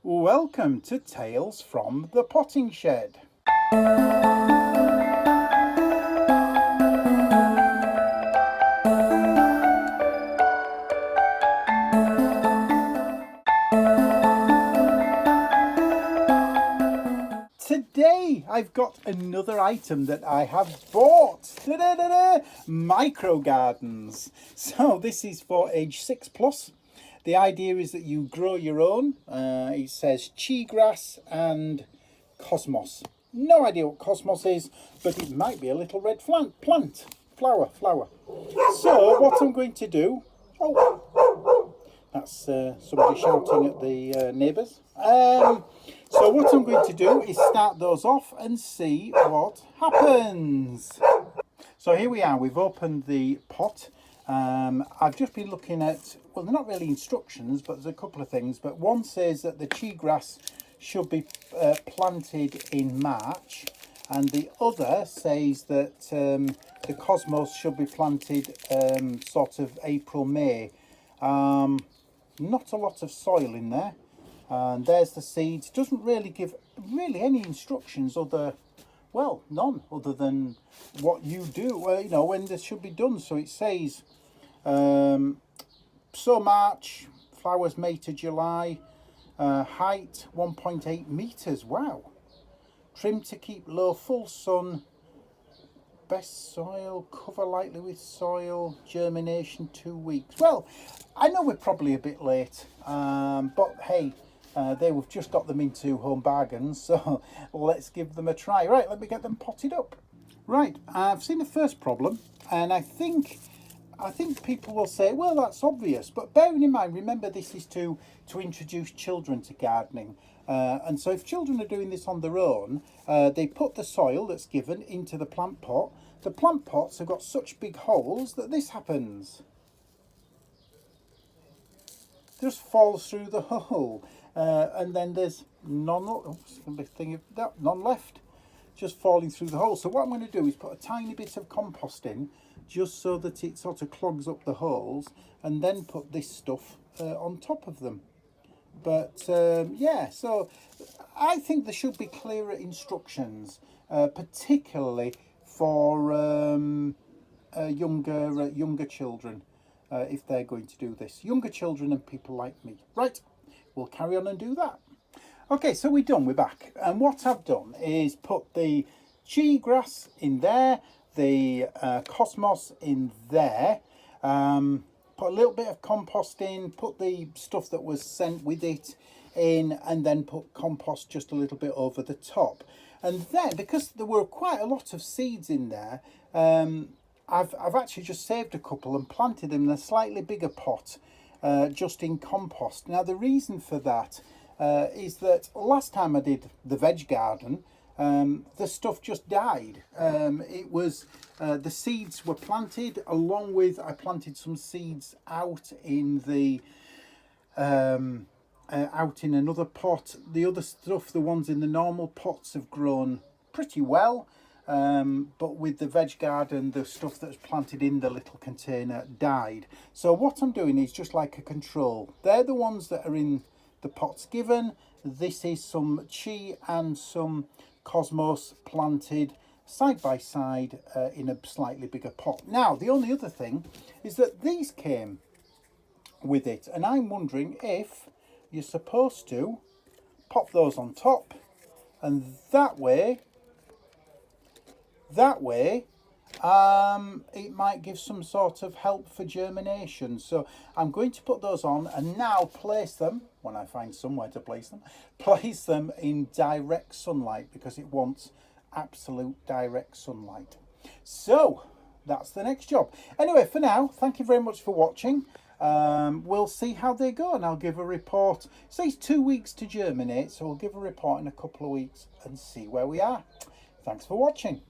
Welcome to Tales from the Potting Shed. Today I've got another item that I have bought. Ta-da-da-da! Micro gardens. So this is for age 6+. The idea is that you grow your own. It says cheegrass and cosmos. No idea what cosmos is, but it might be a little red flower. So what I'm going to do, that's somebody shouting at the neighbours. So what I'm going to do is start those off and see what happens. So here we are, we've opened the pot. I've just been looking at, well, they're not really instructions, but there's a couple of things. But one says that the cheegrass should be planted in March, and the other says that the cosmos should be planted sort of April, May. Not a lot of soil in there, and there's the seeds. Doesn't really give any instructions none other than what you do, when this should be done. So it says sow March, flowers May to July, height 1.8 meters. Wow. Trim to keep low, full sun, best soil, cover lightly with soil, germination 2 weeks. Well, I know we're probably a bit late, but hey, we've just got them into Home Bargains, so let's give them a try. Right, let me get them potted up. Right, I've seen the first problem, and I think people will say, well, that's obvious, but bearing in mind, remember, this is to introduce children to gardening. And so if children are doing this on their own, they put the soil that's given into the plant pot. The plant pots have got such big holes that this happens. Just falls through the hole, and then there's none left, just falling through the hole. So what I'm going to do is put a tiny bit of compost in, just so that it sort of clogs up the holes, and then put this stuff on top of them. But yeah, so I think there should be clearer instructions, particularly for younger children, if they're going to do this. Younger children and people like me. Right, we'll carry on and do that. Okay, so we're done, we're back. And what I've done is put the cheegrass in there, the cosmos in there, put a little bit of compost in, put the stuff that was sent with it in, and then put compost just a little bit over the top. And then, because there were quite a lot of seeds in there, I've actually just saved a couple and planted them in a slightly bigger pot, just in compost. Now, the reason for that is that last time I did the veg garden, the stuff just died. It was the seeds were planted along with, I planted some seeds out in the out in another pot. The other stuff, the ones in the normal pots, have grown pretty well, but with the veg garden, the stuff that's planted in the little container died. So what I'm doing is just like a control. They're the ones that are in the pots given. This is some chi and some cosmos planted side by side in a slightly bigger pot. Now, the only other thing is that these came with it, and I'm wondering if you're supposed to pop those on top, and that way it might give some sort of help for germination. So I'm going to put those on and now place them, when I find somewhere to place them in direct sunlight, because it wants absolute direct sunlight. So that's the next job. Anyway, for now, thank you very much for watching. We'll see how they go, and I'll give a report. It says 2 weeks to germinate, so we'll give a report in a couple of weeks and see where we are. Thanks for watching.